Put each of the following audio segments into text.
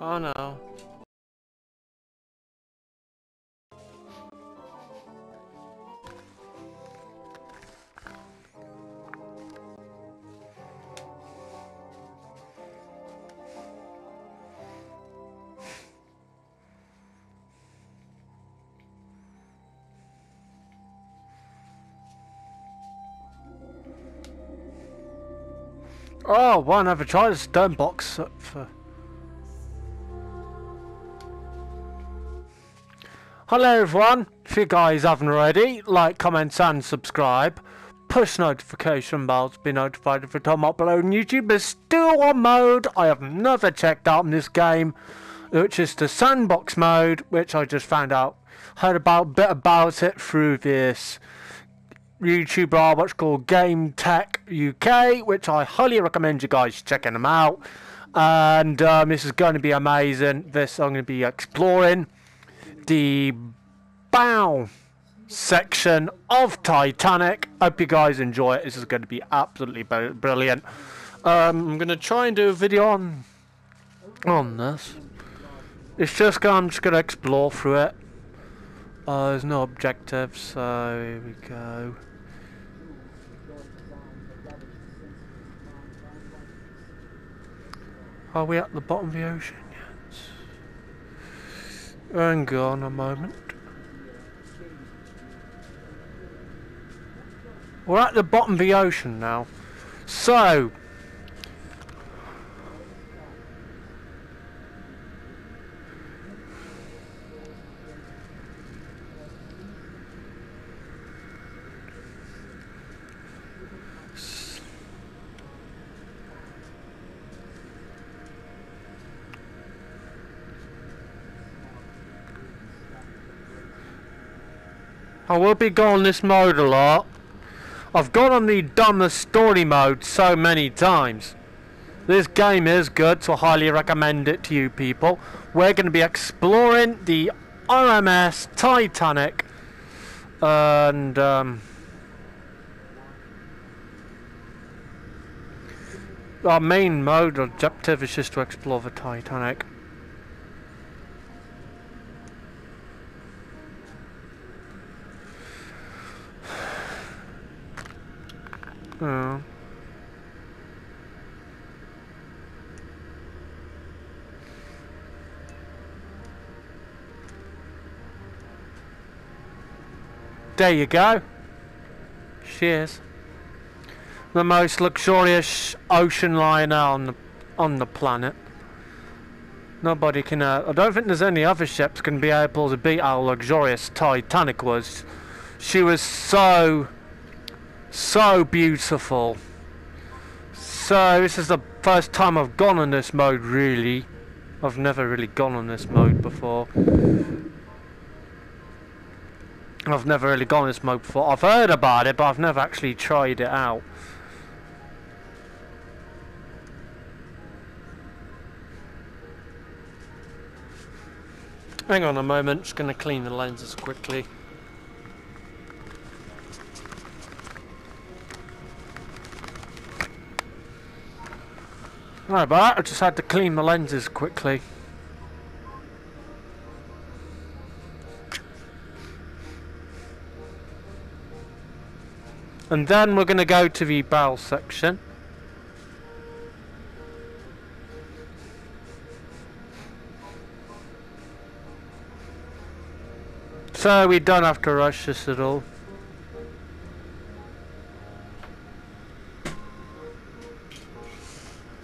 Oh no. Oh, why never tried a stone box for... Hello everyone, if you guys haven't already, like, comment and subscribe. Push notification bells to be notified every time I upload on YouTube. There's still one mode I have never checked out in this game, which is the sandbox mode, which I just found out, heard about a bit about it through this YouTuber what's called Game Tech UK, which I highly recommend you guys checking them out. And this is going to be amazing. I'm going to be exploring the bow section of Titanic. Hope you guys enjoy it. This is going to be absolutely brilliant. I'm going to try and do a video on this. It's just I'm just going to explore through it. There's no objectives, so here we go. Are we at the bottom of the ocean yet? Hang on a moment. We're at the bottom of the ocean now. So I will be going this mode a lot. I've gone on the dumbest story mode so many times. This game is good, so I highly recommend it to you people. We're going to be exploring the RMS Titanic, and our main mode objective is just to explore the Titanic. Oh. There you go. Cheers. The most luxurious ocean liner on the planet. Nobody can. I don't think there's any other ships can be able to beat how luxurious Titanic was. She was so beautiful. So this is the first time I've gone on this mode, really. I've never really gone on this mode before. I've heard about it, but I've never actually tried it out. Hang on a moment, just gonna clean the lenses quickly. Right, but I just had to clean the lenses quickly. And then we're going to go to the bow section. So we don't have to rush this at all.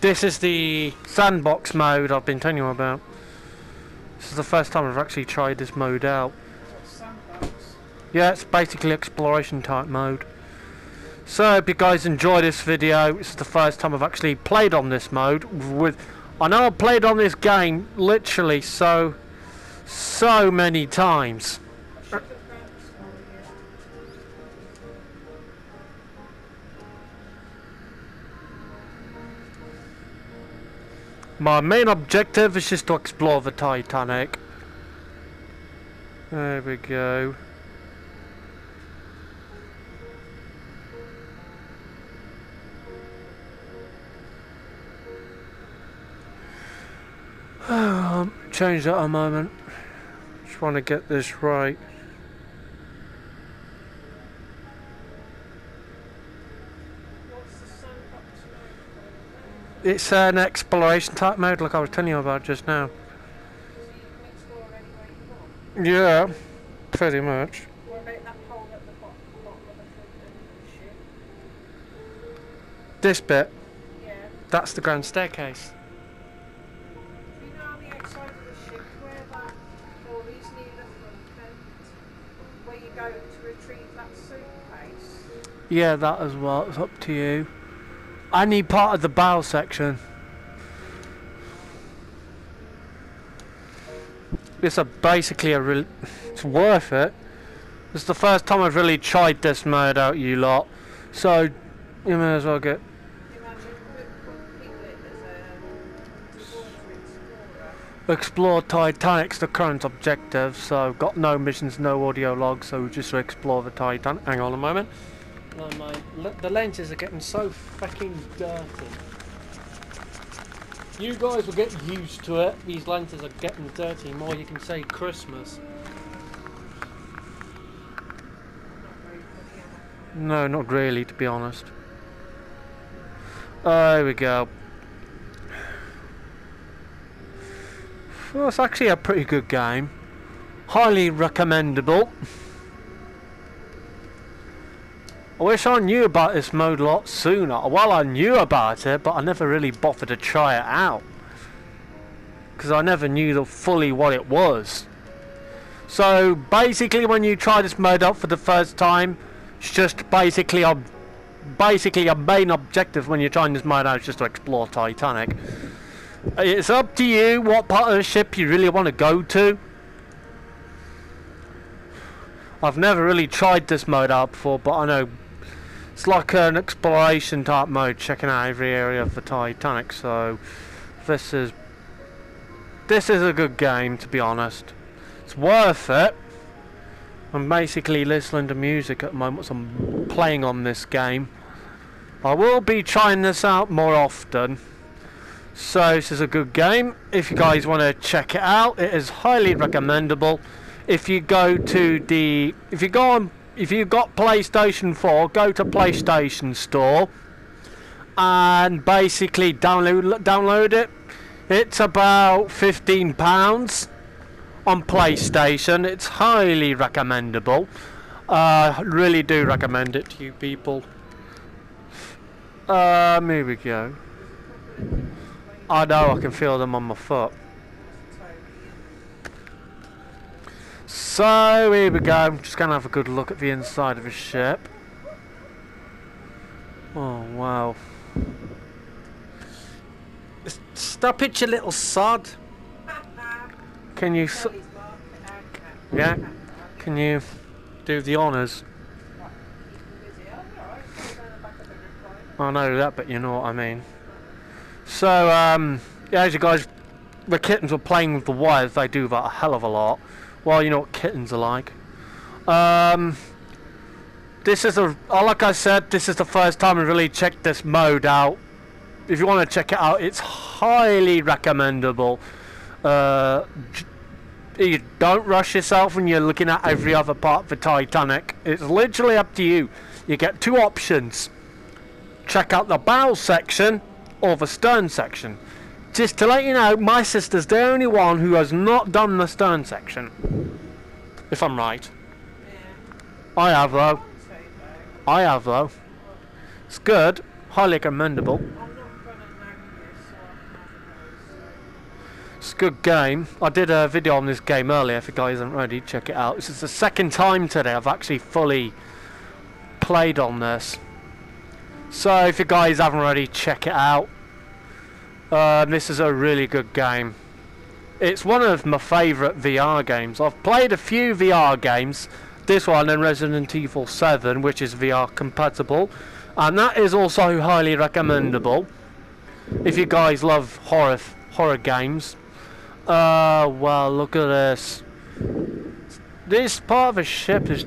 This is the sandbox mode I've been telling you about. This is the first time I've actually tried this mode out. Yeah, it's basically exploration type mode. So I hope you guys enjoy this video. This is the first time I've actually played on this mode. I know I've played on this game literally so many times. My main objective is just to explore the Titanic. There we go. Change that a moment. Just want to get this right. It's an exploration type mode like I was telling you about just now. Yeah, pretty much. What about that hole at the bottom of the ship? This bit, Yeah. that's the grand staircase. Do you know on the outside of the ship where that door is near the front end? Where you go to retrieve that suitcase? Yeah, that as well. It's up to you. Any part of the bow section. It's basically it's worth it. It's the first time I've really tried this mode out, you lot. So you may as well get. Imagine put Piglet as a water explorer. Explore Titanic's the current objective, so got no missions, no audio logs, so just to explore the Titanic. Hang on a moment. No, mate, the lenses are getting so fucking dirty. You guys will get used to it. These lenses are getting dirty more you can say Christmas. No, not really, to be honest. There we go. Well, it's actually a pretty good game. Highly recommendable. I wish I knew about this mode a lot sooner. Well, I knew about it, but I never really bothered to try it out. Because I never knew fully what it was. So, basically when you try this mode out for the first time, it's just basically a main objective when you're trying this mode out is just to explore Titanic. It's up to you what part of the ship you really want to go to. I've never really tried this mode out before, but I know it's like an exploration type mode, checking out every area of the Titanic. So this is a good game, to be honest. It's worth it. I'm basically listening to music at the moment, so I'm playing on this game. I will be trying this out more often. So this is a good game. If you guys want to check it out, it is highly recommendable. If you got PlayStation 4, go to PlayStation Store and basically download it. It's about £15 on PlayStation. It's highly recommendable. Really do recommend it to you people. Here we go. I know, I can feel them on my foot. So here we go. I'm just gonna have a good look at the inside of the ship. Oh wow. Stop it, you little sod. Can you yeah? Can you do the honours? I know that, but you know what I mean. So yeah, as you guys, the kittens were playing with the wires. They do that a hell of a lot. Well, you know what kittens are like. This is like I said, this is the first time I really checked this mode out. If you want to check it out, it's highly recommendable. You don't rush yourself when you're looking at every other part of the Titanic. It's literally up to you. You get two options. Check out the bow section or the stern section. Just to let you know, my sister's the only one who has not done the stern section. If I'm right. Yeah. I have though. It's good. Highly commendable. It's a good game. I did a video on this game earlier. If you guys haven't already, check it out. This is the second time today I've actually fully played on this. So if you guys haven't already, check it out. This is a really good game. It's one of my favourite VR games. I've played a few VR games. This one and Resident Evil 7, which is VR compatible. And that is also highly recommendable. If you guys love horror games. Well, look at this. This part of the ship is...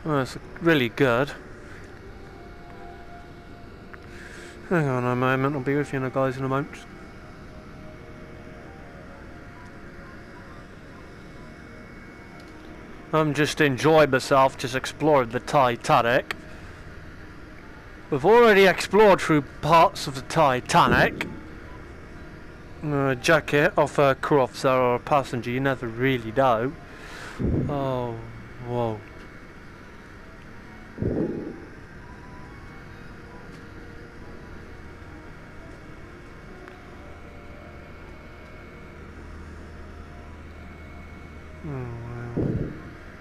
Oh, it's really good. Hang on a moment, I'll be with you guys in a moment. I'm just enjoying myself, just exploring the Titanic. We've already explored through parts of the Titanic. A jacket off a crew officer or a passenger, you never really know. Oh, whoa.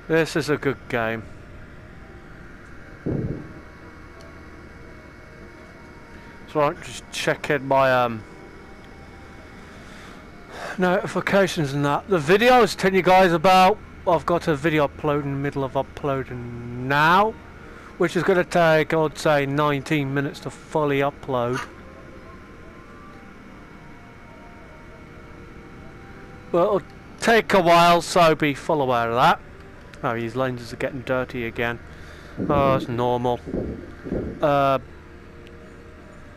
This is a good game. So I'm just checking my notifications and that. The video I was telling you guys about, I've got a video uploading in the middle of uploading now, which is going to take, I'd say, 19 minutes to fully upload. But it'll take a while, so be full aware of that. Oh, these lenses are getting dirty again. Oh, it's normal.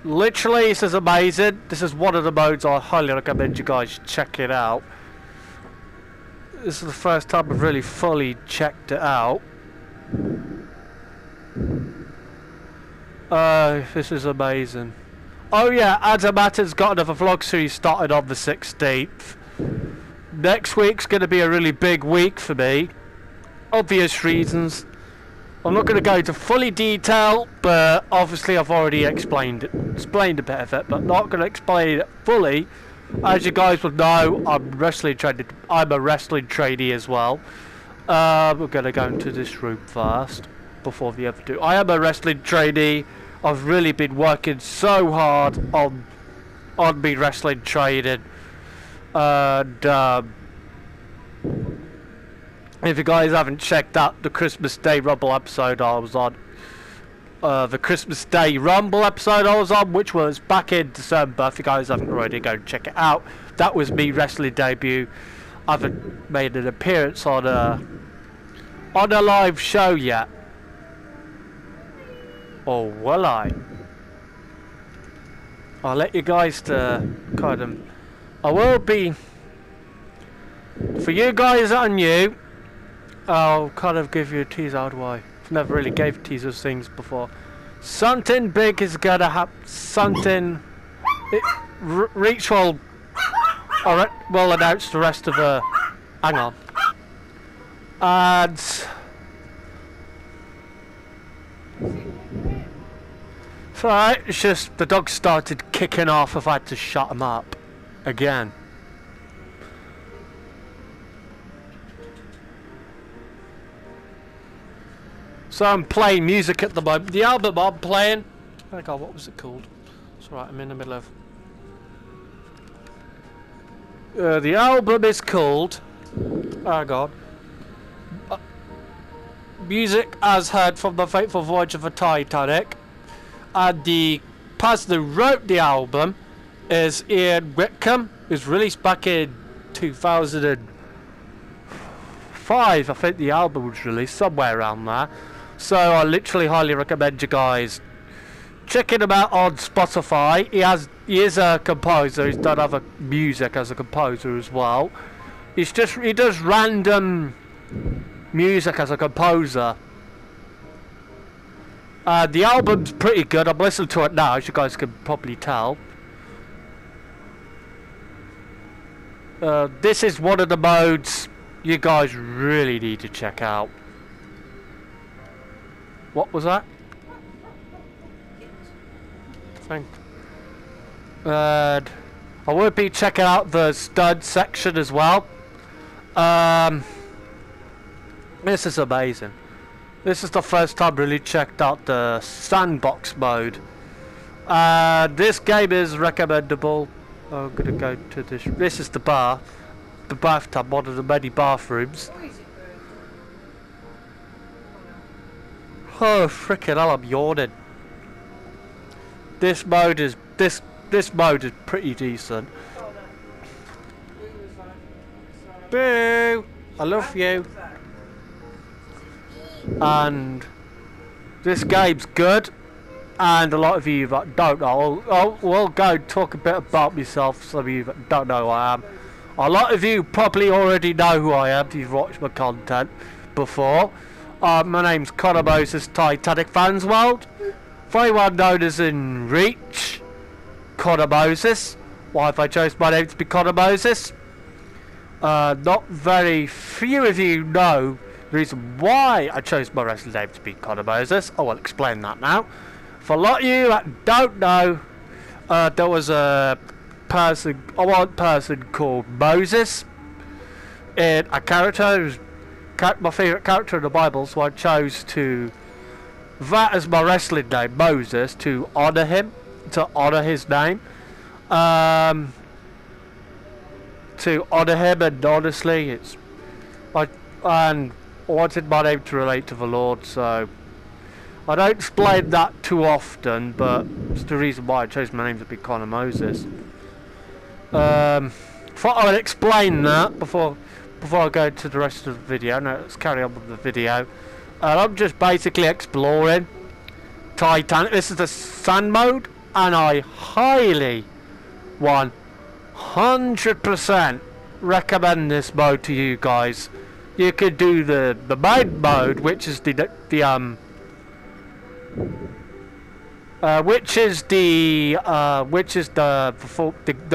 Literally, this is amazing. This is one of the modes I highly recommend you guys check it out. This is the first time I've really fully checked it out. This is amazing. Oh yeah, Adamata's got another vlog series started on the 16th. Next week's going to be a really big week for me. Obvious reasons. I'm not going to go into fully detail, but obviously I've already explained a bit of it, but not going to explain it fully. As you guys will know, I'm a wrestling trainee as well. We're going to go into this room first before the other two. I am a wrestling trainee. I've really been working so hard on me wrestling training, and if you guys haven't checked out the Christmas Day Rumble episode I was on, which was back in December. If you guys haven't already, go and check it out. That was me wrestling debut. I haven't made an appearance on a live show yet. Or will I? I'll let you guys to kind of. I will be. For you guys that are new, I'll kind of give you a teaser. How do I? I've never really gave teasers things before. Something big is gonna happen. Something. Reach will announce the rest of the. Hang on. And. So it's just the dog started kicking off. I've had to shut him up again. So I'm playing music at the moment. The album I'm playing, oh god, what was it called? It's alright, I'm in the middle of. The album is called, oh god, Music as Heard from the Fateful Voyage of the Titanic. And the person who wrote the album is Ian Whitcomb. It was released back in 2005. I think the album was released somewhere around there. So I literally highly recommend you guys checking him out on Spotify. He is a composer. He's done other music as a composer as well. He does random music as a composer. The album's pretty good. I'm listening to it now, as you guys can probably tell. This is one of the modes you guys really need to check out. What was that? Thank. I will be checking out the stud section as well. This is amazing. This is the first time I really checked out the sandbox mode. This game is recommendable. I'm gonna go to this. This is the bar, the bathtub, one of the many bathrooms. Oh frickin' hell! I'm yawning. This mode is pretty decent. Boo! I love you. And this game's good, and a lot of you that don't know, we'll go talk a bit about myself. Some of you that don't know who I am, a lot of you probably already know who I am if you've watched my content, but before. My name's Connor Moses, Titanic Fans World. Very well known as in Reach, Connor Moses. Why have I chose my name to be Connor Moses? Not very few of you know the reason why I chose my wrestling name to be Connor Moses. I will explain that now. For a lot of you that don't know, there was a one person called Moses in a character who's my favourite character in the Bible, so I chose that as my wrestling name, Moses, to honour him, to honour his name. To honour him, and honestly, I wanted my name to relate to the Lord, so I don't explain that too often, but it's the reason why I chose my name to be Connor Moses. Thought I would explain that before I go to the rest of the video. No, let's carry on with the video. I'm just basically exploring Titanic. This is the sand mode, and I highly 100% recommend this mode to you guys. You could do the main mode, which is the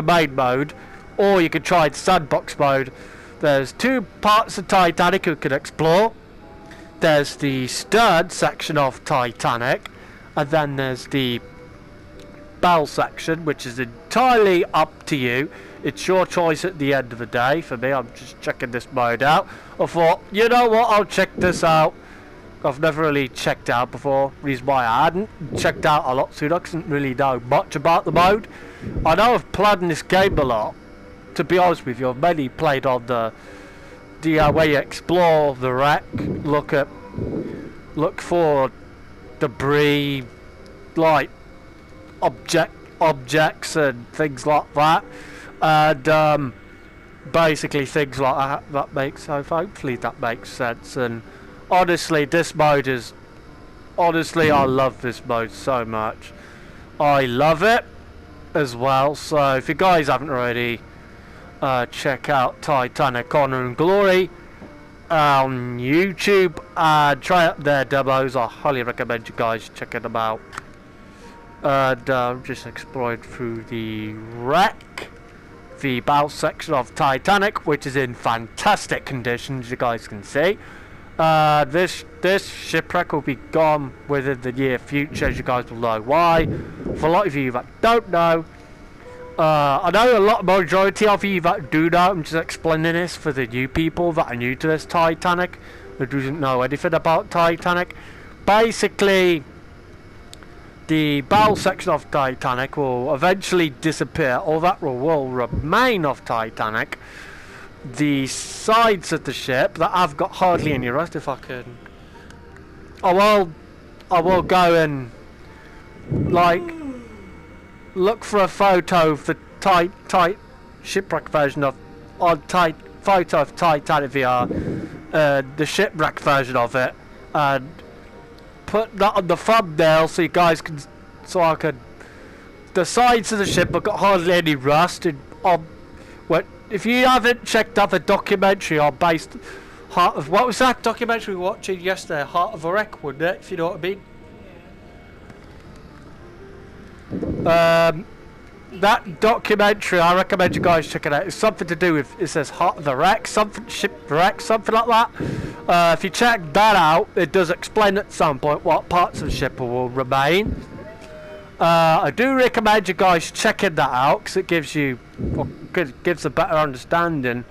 main mode, or you could try the sandbox mode. There's two parts of Titanic you can explore. There's the stern section of Titanic, and then there's the bow section, which is entirely up to you. It's your choice at the end of the day. For me, I'm just checking this mode out. I thought, you know what, I'll check this out. I've never really checked out before. Reason why I hadn't checked out a lot sooner, I didn't really know much about the mode. I know I've played in this game a lot. To be honest with you, I've mainly played on the where you explore the wreck, look for debris, like objects and things like that, and basically things like that makes. So hopefully that makes sense. And honestly, this mode is I love this mode so much. I love it as well. So if you guys haven't already, check out Titanic Honor and Glory on YouTube and try out their demos. I highly recommend you guys checking them out. And just exploring through the wreck, the bow section of Titanic, which is in fantastic condition, as you guys can see. This shipwreck will be gone within the near future, as you guys will know why. For a lot of you that don't know, I know a majority of you that do know. I'm just explaining this for the new people that are new to this Titanic, who doesn't know anything about Titanic. Basically, the bow section of Titanic will eventually disappear, or that will remain of Titanic. The sides of the ship that have got hardly any rust, if I can, I will go and look for a photo of the tight shipwreck version of photo of Titanic VR, the shipwreck version of it, and put that on the thumbnail so you guys can, the sides of the ship have got hardly any rust. And if you haven't checked out the documentary on what was that documentary we were watching yesterday? Heart of a Wreck, wouldn't it? If you know what I mean. That documentary, I recommend you guys check it out. It's something to do with, it says Heart of the Wreck, something, shipwreck, something like that. If you check that out, it does explain at some point what parts of the ship will remain. I do recommend you guys checking that out, because it gives you, gives a better understanding.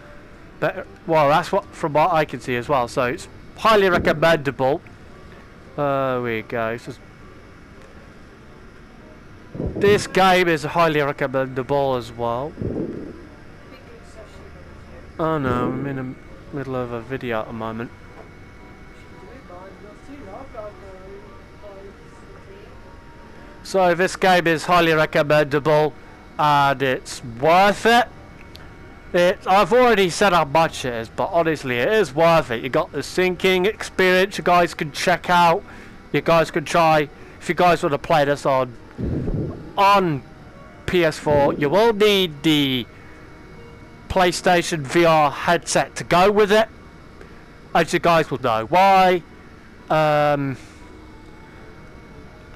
Well, that's from what I can see as well. So it's highly recommendable. There we go. This game is highly recommendable as well. Oh no, I'm in the middle of a video at the moment. So this game is highly recommendable and it's worth it. I've already said how much it is, but honestly it is worth it. You got the sinking experience you guys can check out. You guys can try, if you guys want to play this on PS4, you will need the PlayStation VR headset to go with it. as you guys will know why.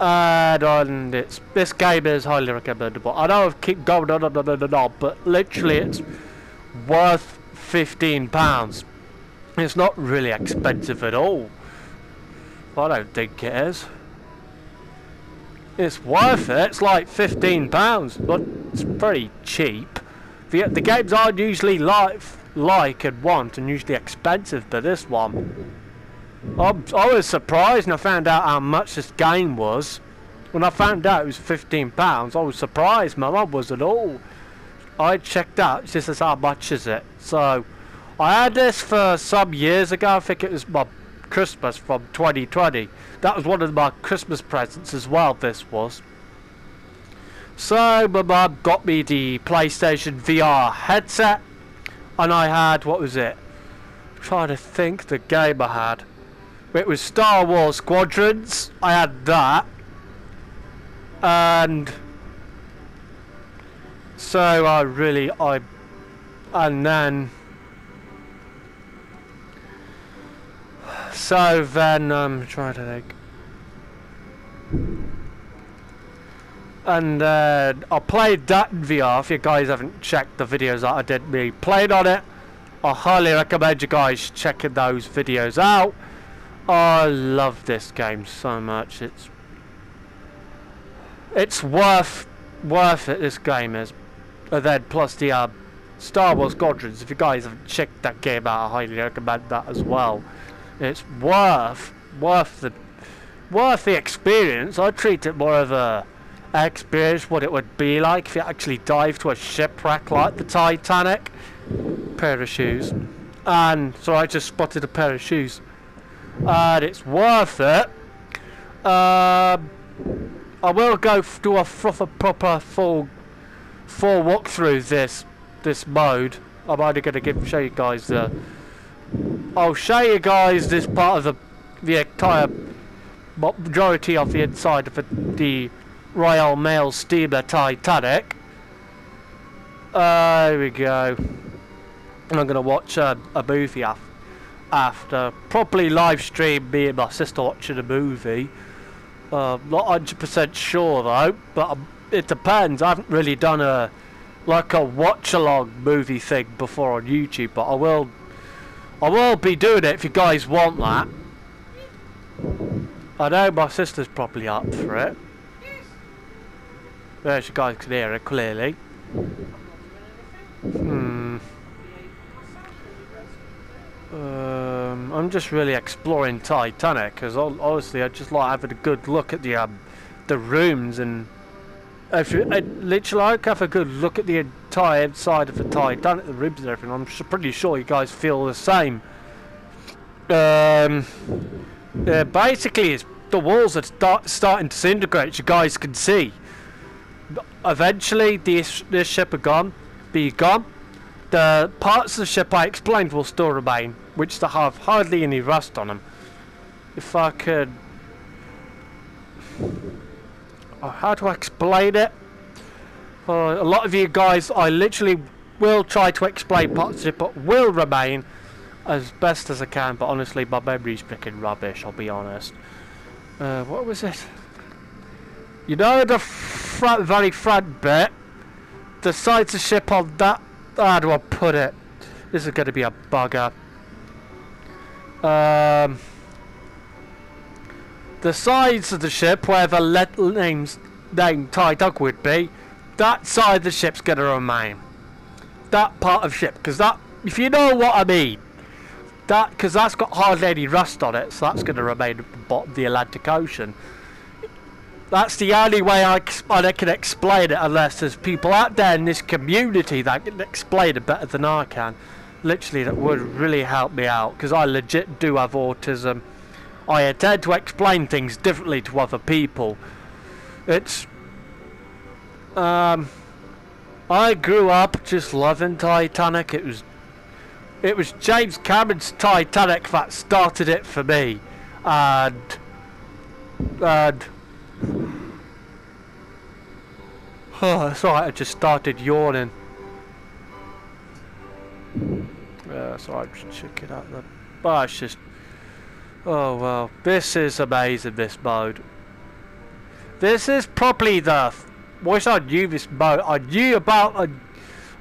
And this game is highly recommendable. I know I keep going on, but literally it's worth £15. It's not really expensive at all. I don't think it is. It's worth it. It's like £15, but it's very cheap. The games I usually like and want and usually expensive, but this one, I was surprised when I found out how much this game was. When I found out it was £15, I was surprised. My mum was at all. I checked out, she says, how much is it? So I had this for some years ago. I think it was my Christmas from 2020. That was one of my Christmas presents as well, this was. So my mum got me the PlayStation VR headset, and I had, what was it? I'm trying to think the game I had. It was Star Wars Squadrons. I had that. And so and then I'm trying to think. And I played that in VR. If you guys haven't checked the videos that I did me playing on it, I highly recommend you guys checking those videos out. I love this game so much. It's worth it. This game is. And then plus the Star Wars Squadrons. If you guys haven't checked that game out, I highly recommend that as well. It's worth the experience. I treat it more of a experience, what it would be like if you actually dive to a shipwreck like the Titanic. Pair of shoes, and so I just spotted a pair of shoes, and it's worth it. I will go do a proper full walkthrough this mode. I'm only going to show you guys I'll show you guys this part of the entire majority of the inside of the Royal Mail steamer Titanic. Here we go. And I'm going to watch a movie after. Probably live stream me and my sister watching a movie. Not 100% sure though, but it depends. I haven't really done a watch along movie thing before on YouTube, but I will be doing it if you guys want that. I know my sister's probably up for it. There, you guys can hear it clearly. I'm just really exploring Titanic because honestly I just like having a good look at the rooms, and literally I have a good look at the entire inside of the Titanic, the rooms and everything. I'm pretty sure you guys feel the same. Basically the walls are starting to disintegrate, you guys can see. Eventually this ship will be gone. The parts of the ship I explained will still remain, which have hardly any rust on them. If I could... how do I explain it? A lot of you guys, I literally will try to explain parts of it, but will remain as best as I can. But honestly, my memory's freaking rubbish, I'll be honest. What was it? You know the very front bit? The sides of the ship on that... how do I put it? This is going to be a bugger. The sides of the ship where the name Titanic would be, that side of the ship's going to remain. That part of the ship, because that, if you know what I mean, because that's got hardly any rust on it, so that's going to remain at the bottom of the Atlantic Ocean. That's the only way I can explain it, unless there's people out there in this community that can explain it better than I can. Literally, that would really help me out, because I legit do have autism. I tend to explain things differently to other people. It's... I grew up just loving Titanic. It was James Cameron's Titanic that started it for me. And oh, it's alright, I just started yawning. Sorry, I'm just checking out But it's just... Oh well, this is amazing, this mode. This is probably the... Once I knew this mode, I knew about... I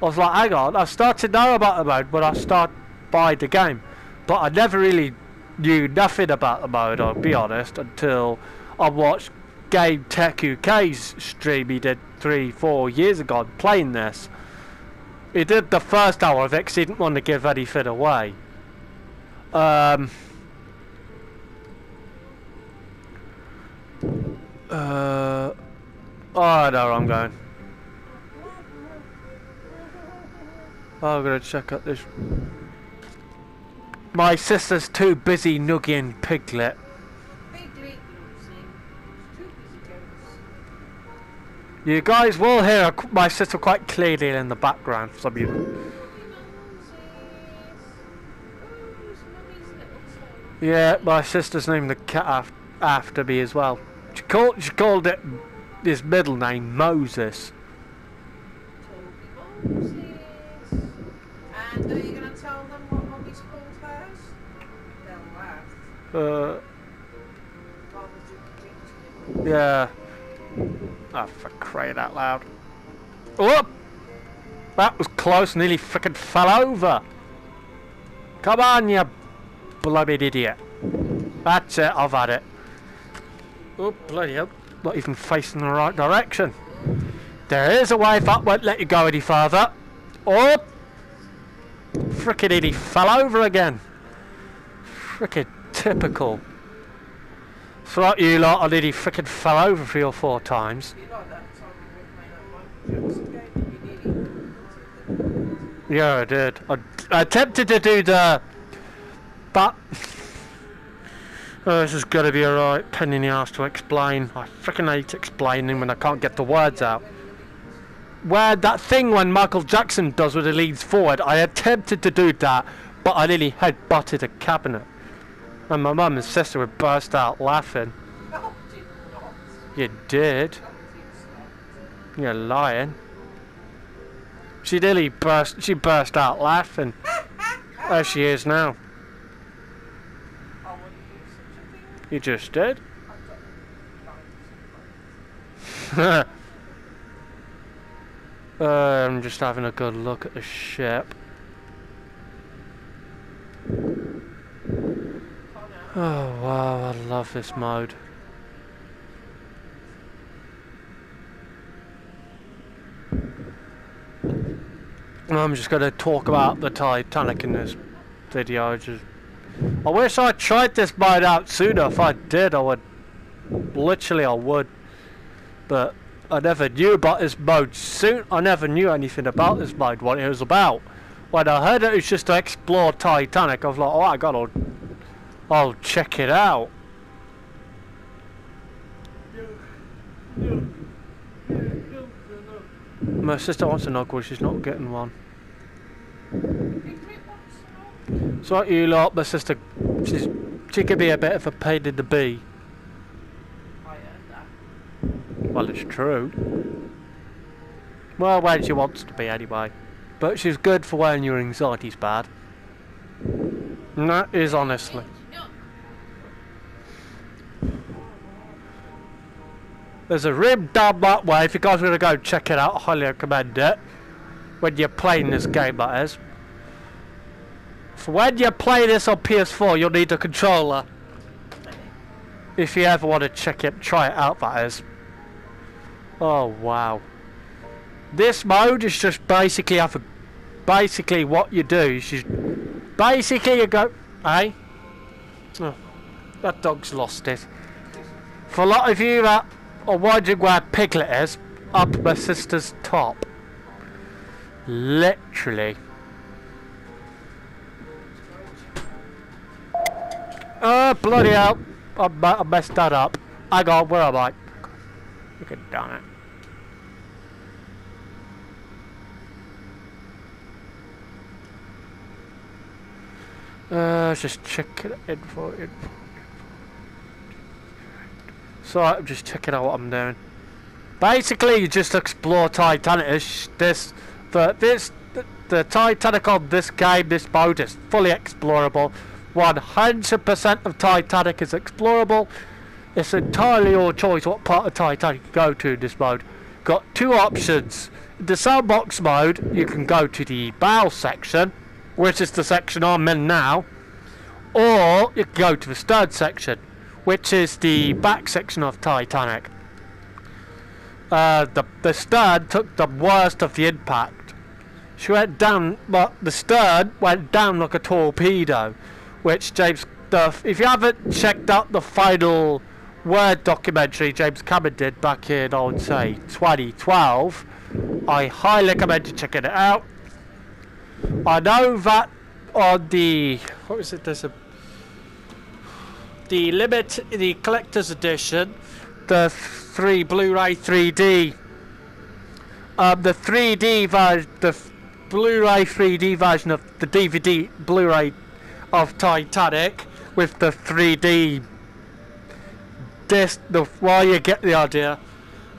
was like, hang on, I started to know about the mode when I started buying the game. But I never really knew nothing about the mode, I'll be honest, until I watched Game Tech UK's stream he did 3-4 years ago playing this. He did the first hour of it because he didn't want to give anything away. Oh, I know where I'm going. Oh, I'm gonna check out this. My sister's too busy nugging Piglet. Piglet losing. Too busy goes. You guys will hear my sister quite clearly in the background for some of you. Yeah, my sister's named the cat after me as well. She called it his middle name Moses. Moses. And are you going to tell them what Mommy's called hers? They'll laugh. Yeah. Oh, for crying out loud. Oh! That was close, nearly frickin' fell over. Come on, you bloody idiot. That's it, I've had it. Oh, bloody hell. Not even facing the right direction. There is a way that won't let you go any further. Oh! Frickin' idiot, fell over again. Frickin' typical. So like you lot, I nearly frickin' fell over 3 or 4 times. Yeah, I did. I attempted to do the... But... Oh, this is gonna be a right pain in the arse to explain. I frickin' hate explaining when I can't get the words out. Where that thing when Michael Jackson does with the leads forward, I attempted to do that, but I nearly head-butted a cabinet. And my mum and sister would burst out laughing. No, did not. You did? You're lying. She burst out laughing. There she is now. I wouldn't do such a thing. You just did? I'm just having a good look at the ship. Oh wow, I love this mode. I'm just going to talk about the Titanic in this video. I wish I tried this mode out sooner. If I did, I would. Literally, I would. But I never knew about this mode soon. I never knew anything about this mode, what it was about. When I heard it was just to explore Titanic, I was like, oh, I'll check it out. My sister wants a knuckle, she's not getting one. So like you lot, my sister, she could be a bit of a pain in the bee. I heard that. Well, it's true. Well, when she wants to be anyway. But she's good for when your anxiety's bad. And that is honestly. There's a rim down that way. If you guys are going to go check it out, I highly recommend it. When you're playing this game, that is. For when you play this on PS4, you'll need a controller. If you ever want to try it out, that is. Oh wow. This mode is just basically what you do is basically you go, hey? Oh, that dog's lost it. For a lot of you that are wondering where Piglet is, up my sister's top. Literally. Oh bloody hell! I messed that up. Hang on, where am I? Look at damn it. Just check it info. So I'm just checking out what I'm doing. Basically, you just explore Titanic. The Titanic on this game, this mode is fully explorable. 100% of Titanic is explorable. It's entirely your choice what part of Titanic you go to in this mode. Got two options. In the sandbox mode, you can go to the bow section, which is the section I'm in now, or you can go to the stern section, which is the back section of Titanic. The stern took the worst of the impact. She went down, but the stern went down like a torpedo, which if you haven't checked out the final Word documentary James Cameron did back in, I would say, 2012, I highly recommend you checking it out. I know that on the, what is it, the collector's edition, the Blu-ray 3D, the 3D version, the Blu-ray 3D version of the DVD Blu-ray of Titanic with the 3D disc. While you get the idea,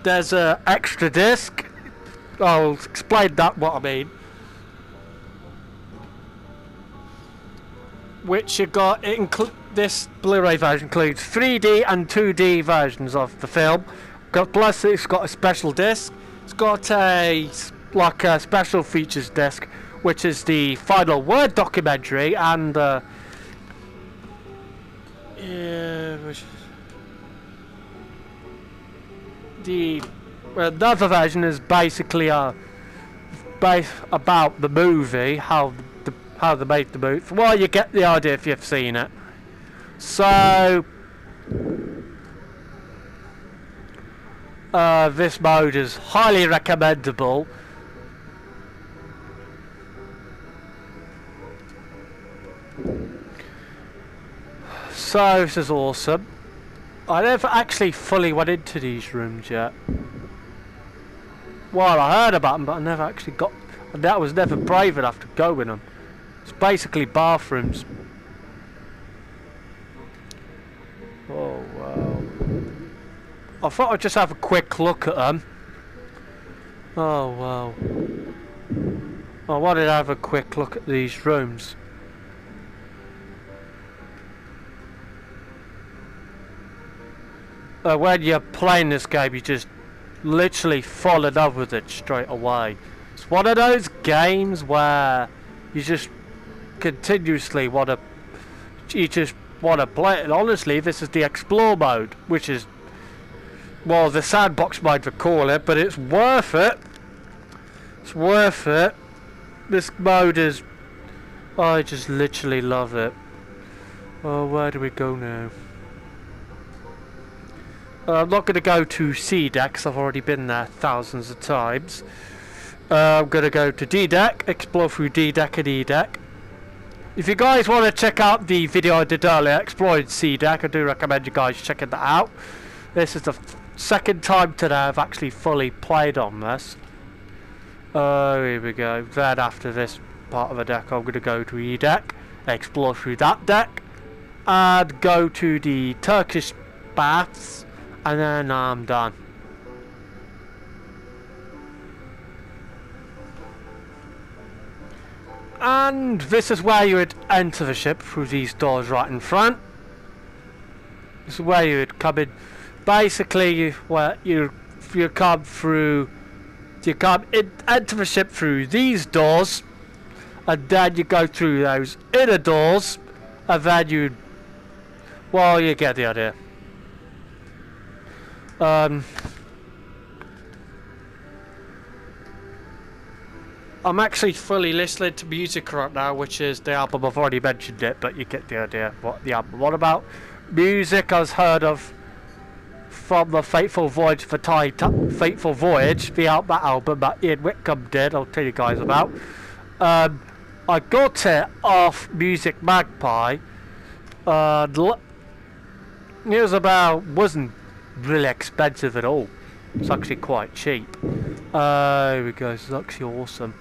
there's an extra disc. I'll explain that what I mean. Which you got, this Blu-ray version includes 3D and 2D versions of the film. Plus it's got a special disc. It's got a special features disc, which is the final Word documentary, and another version is basically about the movie, how they made the movie. Well, you get the idea if you've seen it. So this mode is highly recommendable. So this is awesome. I never actually fully went into these rooms yet. Well, I heard about them, but I never actually got. I was never brave enough to go in them. It's basically bathrooms. Oh wow! I thought I'd just have a quick look at them. Oh wow! I wanted to have a quick look at these rooms. When you're playing this game, you just literally fall in love with it straight away. It's one of those games where you just continuously want to play it. And honestly, this is the explore mode, which is, well, the sandbox mode we call it, but it's worth it. It's worth it. This mode is, I just literally love it. Oh, where do we go now? I'm not going to go to C deck because I've already been there thousands of times. I'm going to go to D deck, explore through D deck and E deck. If you guys want to check out the video I did earlier, exploring C deck, I do recommend you guys checking that out. This is the second time today I've actually fully played on this. Here we go. Then after this part of the deck, I'm going to go to E deck, explore through that deck, and go to the Turkish baths. And then I'm done. And this is where you would enter the ship through these doors right in front. This is where you would come in. Basically, you come through. Enter the ship through these doors, and then you go through those inner doors, and then you. Well, you get the idea. I'm actually fully listening to music right now, which is the album. I've already mentioned it, but you get the idea what the album was about. Music I was heard of from the Fateful Voyage for Fateful Voyage, that album that Ian Whitcomb did. I'll tell you guys about. I got it off Music Magpie. It wasn't really expensive at all. It's actually quite cheap. Here we go. It's actually awesome.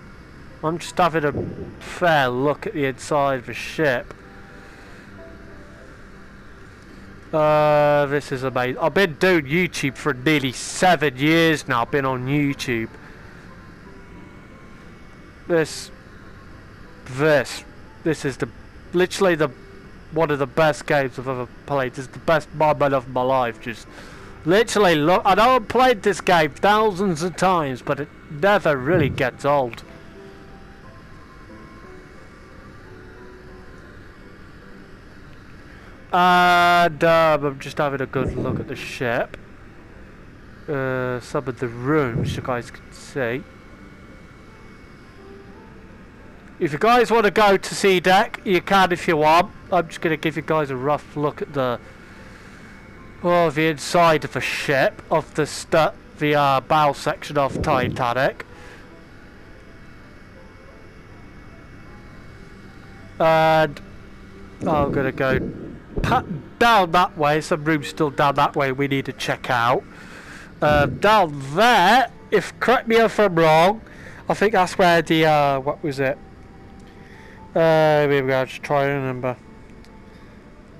I'm just having a fair look at the inside of the ship. This is amazing. I've been doing YouTube for nearly 7 years now. I've been on YouTube. This is literally the one of the best games I've ever played. It's the best moment of my life. Just literally look. I know I've played this game thousands of times, but it never really gets old. And I'm just having a good look at the ship. Some of the rooms you guys can see. If you guys want to go to sea deck, you can if you want. I'm just going to give you guys a rough look at the inside of a ship, of the bow section of Titanic. And I'm going to go down that way. Some rooms still down that way we need to check out. Down there, correct me if I'm wrong, I think that's where the what was it? Here we go, just try to remember.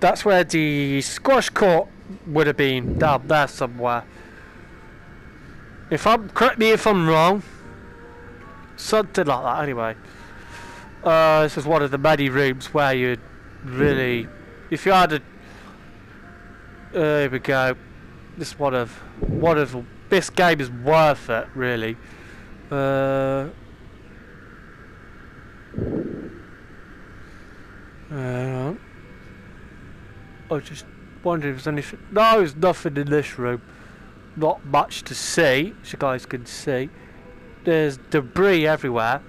That's where the squash court would have been, down there somewhere. Correct me if I'm wrong. Something like that, anyway. This is one of the many rooms where you'd really, if you had a, here we go. This this game is worth it, really. I just wondering if there's anything. No, there's nothing in this room. Not much to see, as you guys can see. There's debris everywhere.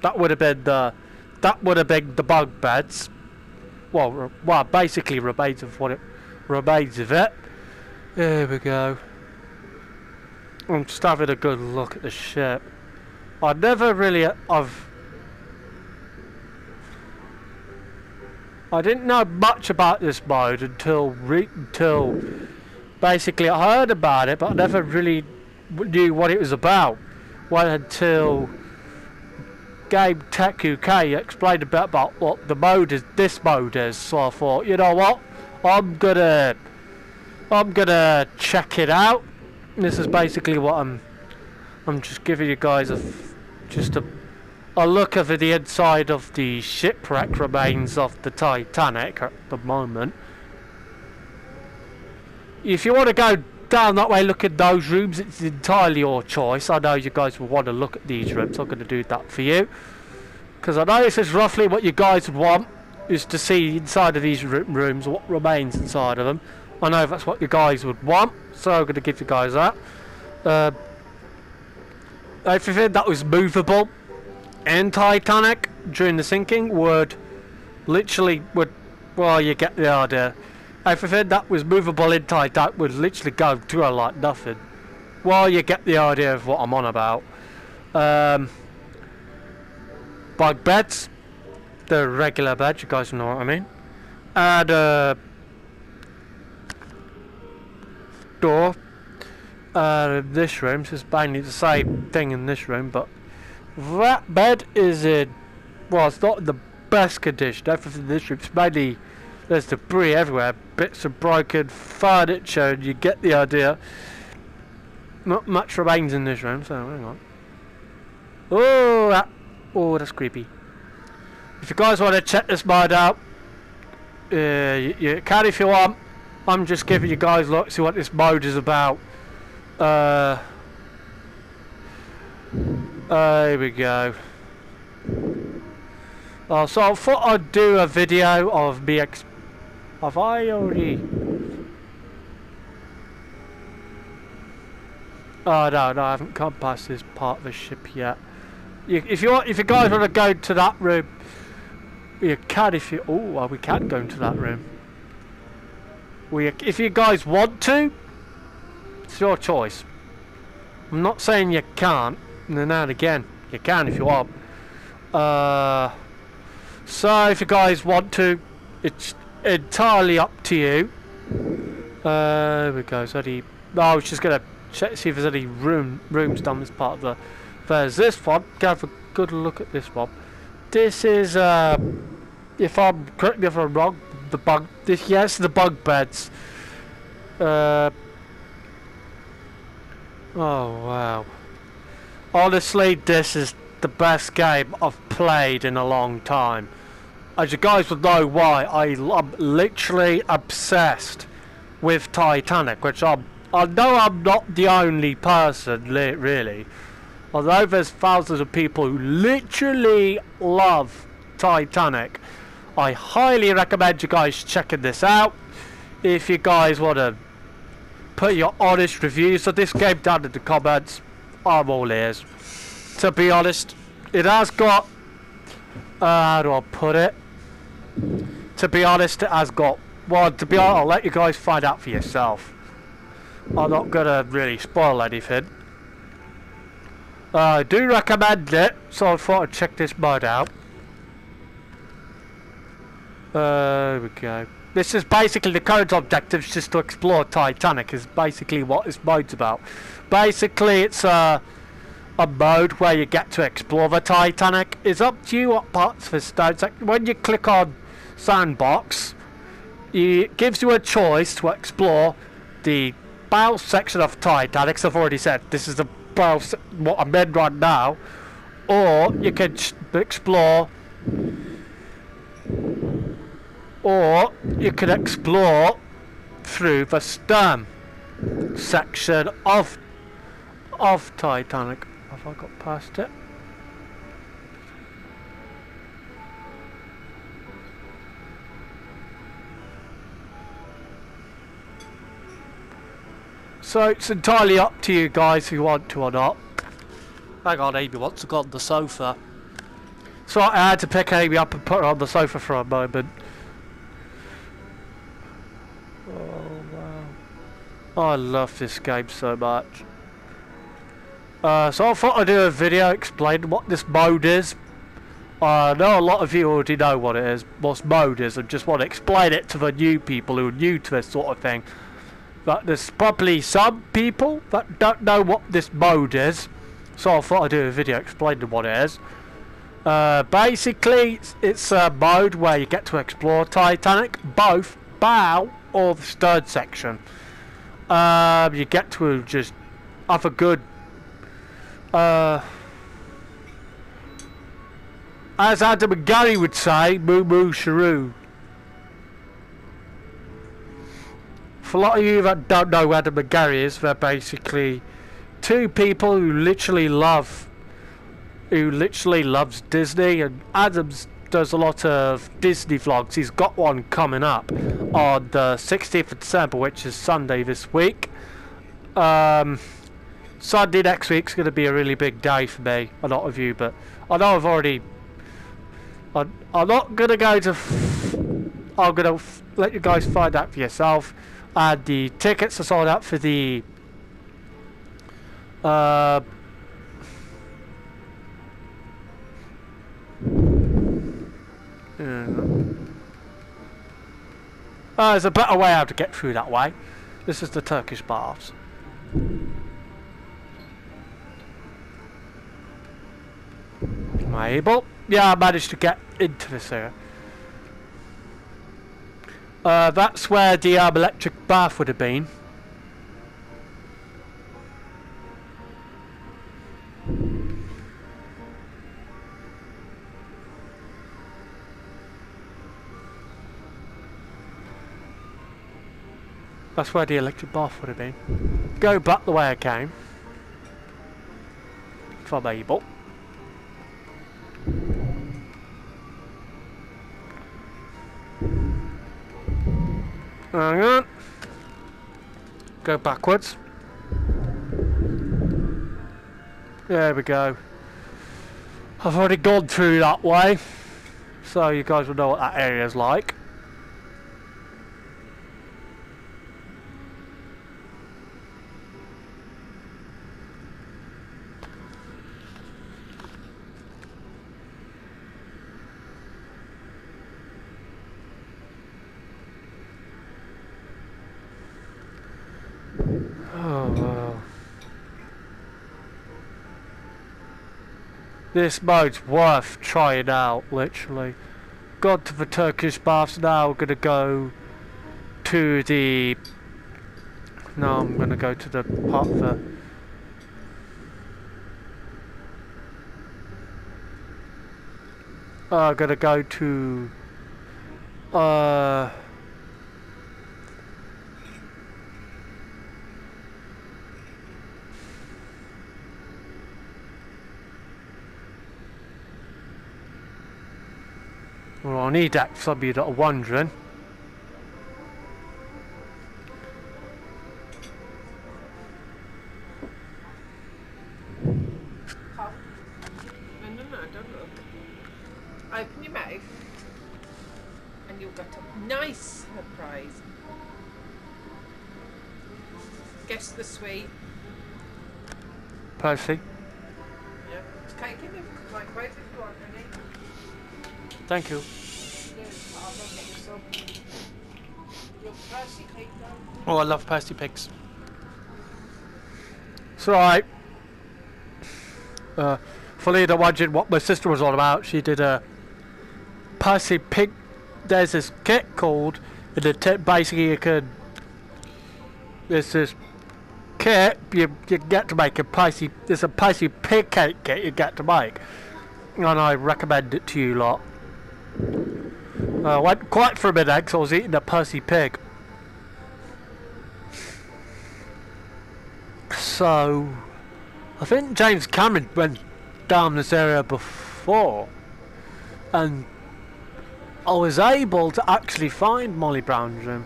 That would have been the bunk beds. Well, basically remains of what it remains of it. There we go. I'm just having a good look at the ship. I didn't know much about this mode until basically I heard about it, but I never really knew what it was about. Well, until Game Tech UK explained a bit about what this mode is. So I thought, you know what, I'm gonna check it out. This is basically what I'm just giving you guys a look over the inside of the shipwreck remains of the Titanic at the moment. If you want to go down that way, look at those rooms, it's entirely your choice. I know you guys will want to look at these rooms, so I'm going to do that for you. Because I know this is roughly what you guys would want, is to see inside of these rooms, what remains inside of them. I know that's what you guys would want, so I'm going to give you guys that. Everything that was movable in Titanic during the sinking well, you get the idea. Everything that was movable in Titanic would literally go through like nothing. Well, you get the idea of what I'm on about. Bunk beds, the regular beds, you guys know what I mean. And door. This room, so it's mainly the same thing in this room, but that bed is in, well, it's not in the best condition. Everything in this room, it's mainly, there's debris everywhere, bits of broken furniture, and you get the idea. Not much remains in this room, so hang on. Oh, that's creepy. If you guys want to check this mod out, you can if you want. I'm just giving you guys a look, see what this mode is about. Here we go. So I thought I'd do a video of me have I already? Oh no, I haven't come past this part of the ship yet. If you guys want to go to that room, you can. We can go into that room. If you guys want to, it's your choice. I'm not saying you can't. Now and again, you can if you want. So if you guys want to, it's entirely up to you. There we go. I was just gonna check see if there's any rooms down this part of the. There's this one. Go have a good look at this one. This is if I'm correct me if I'm wrong. The bunk beds. Oh wow. Honestly, this is the best game I've played in a long time. as you guys would know why, I'm literally obsessed with Titanic, which I know I'm not the only person, really. Although there's thousands of people who literally love Titanic, I highly recommend you guys checking this out. If you guys want to put your honest reviews of this game down in the comments, I'm all ears. To be honest, it has got, how do I put it? To be honest, it has got, well, to be honest, I'll let you guys find out for yourself. I'm not going to really spoil anything. I do recommend it, so I thought I'd check this mod out. There we go. This is basically the current objective, is just to explore Titanic, is basically what this mode's about. Basically, it's a mode where you get to explore the Titanic. It's up to you what parts of the stone section. When you click on Sandbox, it gives you a choice to explore the bow section of Titanic. So I've already said this is the bow, what I'm in right now, or you can explore, or you can explore through the stern section of Titanic. Have I got past it? So it's entirely up to you guys if you want to or not. Hang on, Amy wants to go on the sofa. So I had to pick Amy up and put her on the sofa for a moment. Oh wow. I love this game so much. So I thought I'd do a video explaining what this mode is. I know a lot of you already know what it is, what mode is, and just want to explain it to the new people who are new to this sort of thing. But there's probably some people that don't know what this mode is, so I thought I'd do a video explaining what it is. Basically, it's a mode where you get to explore Titanic, both bow or the stern section. You get to just have a good, as Adam and Gary would say, moo moo shiroo. For a lot of you that don't know who Adam and Gary is, they're basically two people who literally loves Disney, and Adams does a lot of Disney vlogs. He's got one coming up on the 16th of December, which is Sunday this week. Sunday next week's going to be a really big day for me, a lot of you, but I know I've already, I'm not going to go to, I'm going to let you guys find out for yourself. And the tickets are sold out for the there's a better way how to get through that way. This is the Turkish baths. Am I able? Yeah, I managed to get into this area. That's where the electric bath would have been. That's where the electric bath would have been. Go back the way I came. If I'm able. Hang on. Go backwards. There we go. I've already gone through that way, so you guys will know what that area is like. Oh wow. This mode's worth trying out, literally. Gone to the Turkish baths, now we're gonna go to the... No, I'm gonna go to the part of the... I'm gonna go to Uh... Well, I need that for some of you that are wondering. Cough. No, no, no, don't look. Open your mouth and you'll get a nice surprise. Guess the sweet. Percy. Yeah. It's cake in the microwave if you want any. Thank you. I'll go get you some. Your Percy cake though. Oh, I love Percy pigs. It's alright. For Leader wondering what my sister was all about, she did a Percy pig. There's this kit called, basically you could, there's this kit you get to make a Percy, there's a Percy pig cake kit you get to make, and I recommend it to you lot. Went quiet for a minute because I was eating a Percy pig. So I think James Cameron went down this area before, and I was able to actually find Molly Brown's room.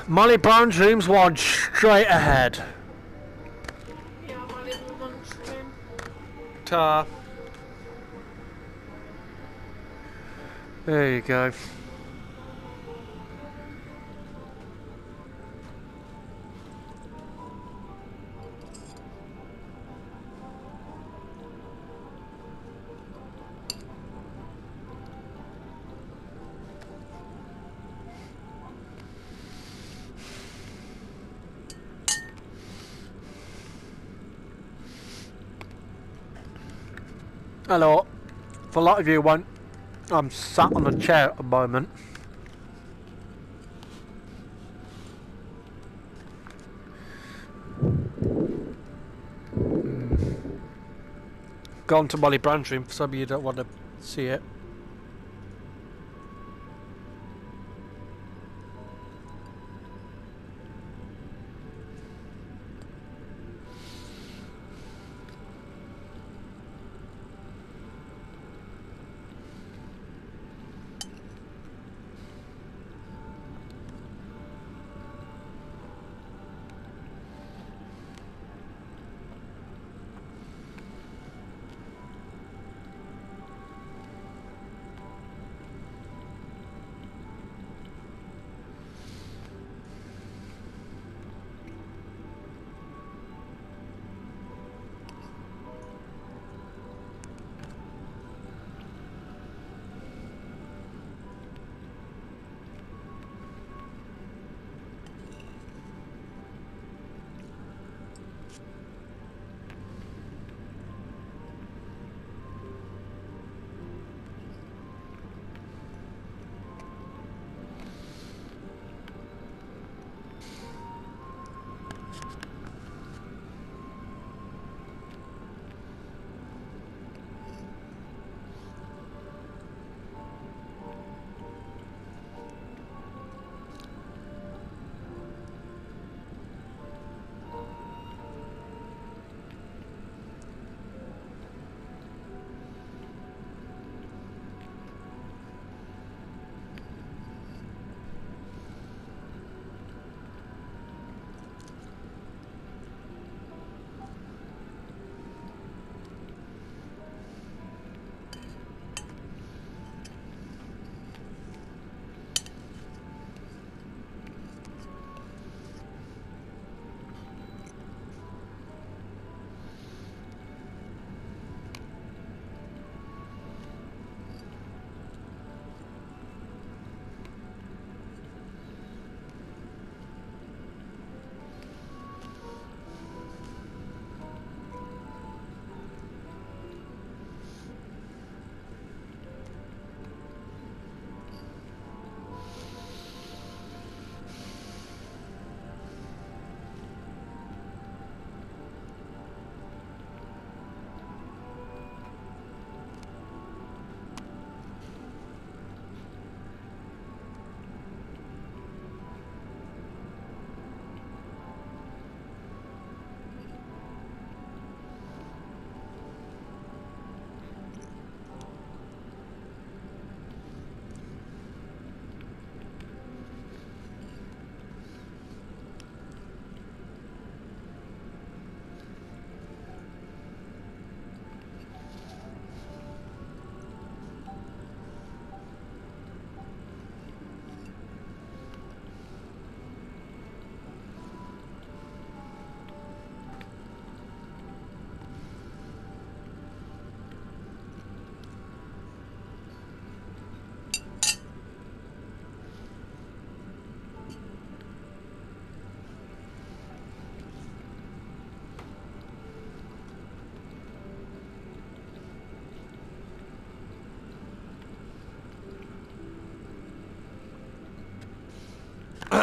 Molly Brown's room's one straight ahead. Yeah, my little lunchroom. Ta. There you go. Hello. For a lot of you won't, I'm sat on a chair at the moment. Gone to Molly Brown's room for some of you don't want to see it.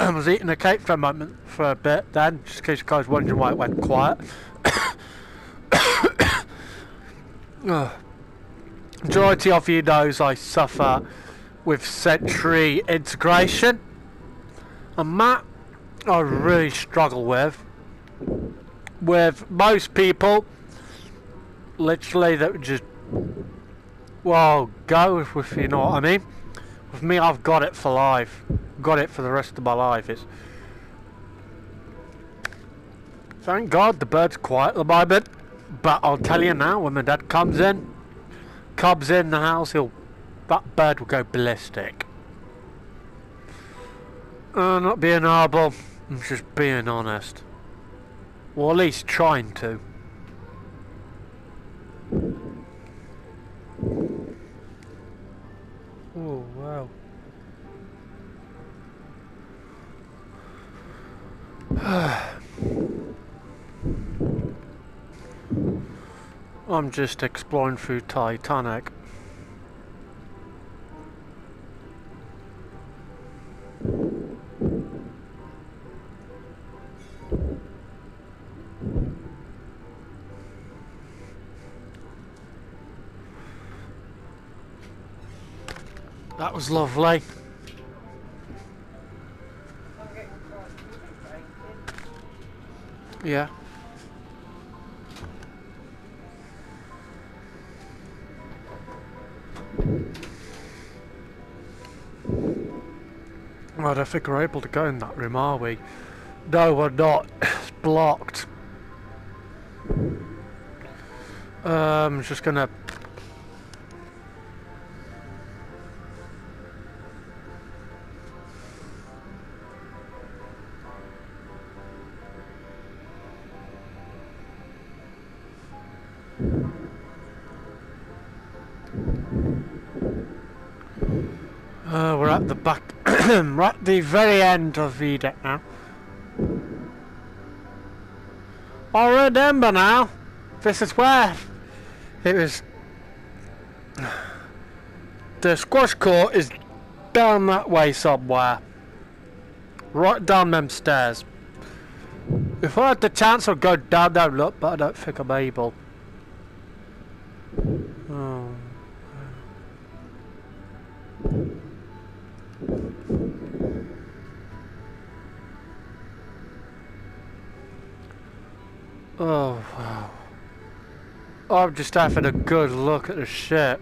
I was eating a cake for a moment, for a bit then, just in case you guys wondering why it went quiet. Majority of you knows I suffer with sensory integration, and that I really struggle with. With most people, literally that would just, well, go with, you know what I mean. With me, I've got it for life. Got it for the rest of my life. It's, thank God the bird's quiet at the moment. But I'll tell you now, when my dad comes in the house, that bird will go ballistic. Not being horrible, I'm just being honest. Or at least trying to. Oh wow. I'm just exploring through Titanic. That was lovely. Yeah. I don't think we're able to go in that room, are we? No, we're not. It's blocked. I'm just gonna... we're at the back. We're at the very end of the deck now. I remember now. This is where it was. The squash court is down that way somewhere. Right down them stairs. If I had the chance, I'd go down there and look, but I don't think I'm able. Oh. Oh wow. I'm just having a good look at the ship.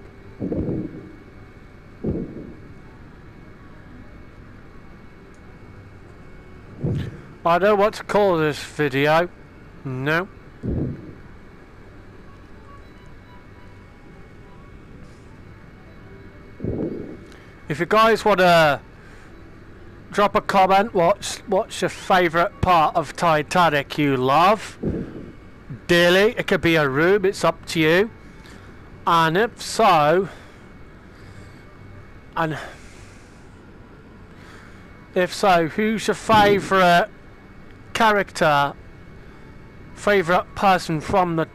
I don't know what to call this video. No. If you guys want to drop a comment, what's your favourite part of Titanic you love? Dearly, it could be a room, it's up to you. And if so, who's your favourite character? Favourite person from the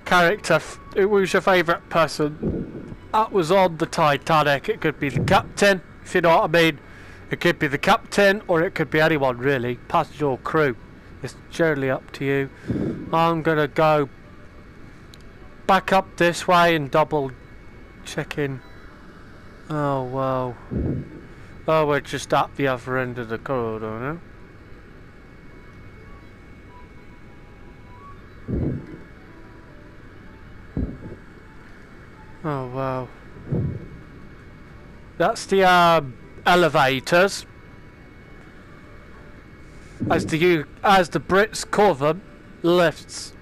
character? Who's your favourite person that was on the Titanic? It could be the captain, if you know what I mean. It could be the captain, or it could be anyone really, passenger or crew. It's generally up to you. I'm gonna go back up this way and double checking. Oh wow. Oh, we're just at the other end of the corridor now. Oh wow. That's the elevators. As the Brits call them, lifts.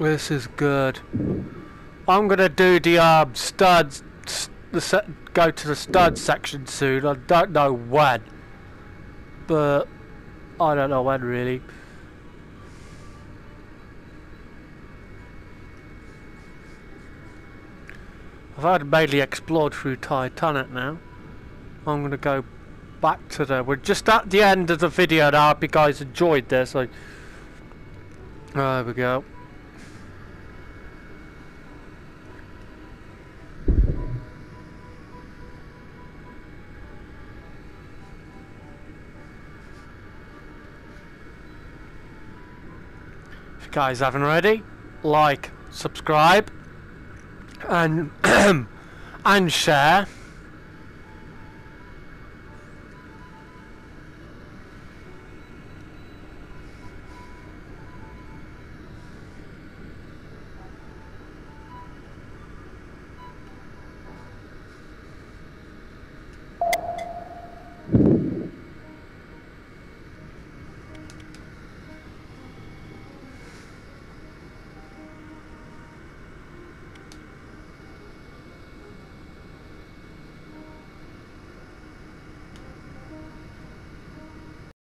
This is good. I'm gonna do the studs, go to the stud section soon. I don't know when, but I don't know when really. I've had mainly explored through Titanic now. I'm gonna go back to we're just at the end of the video now. I hope you guys enjoyed this. There we go. guys haven't already, like, subscribe, and and share.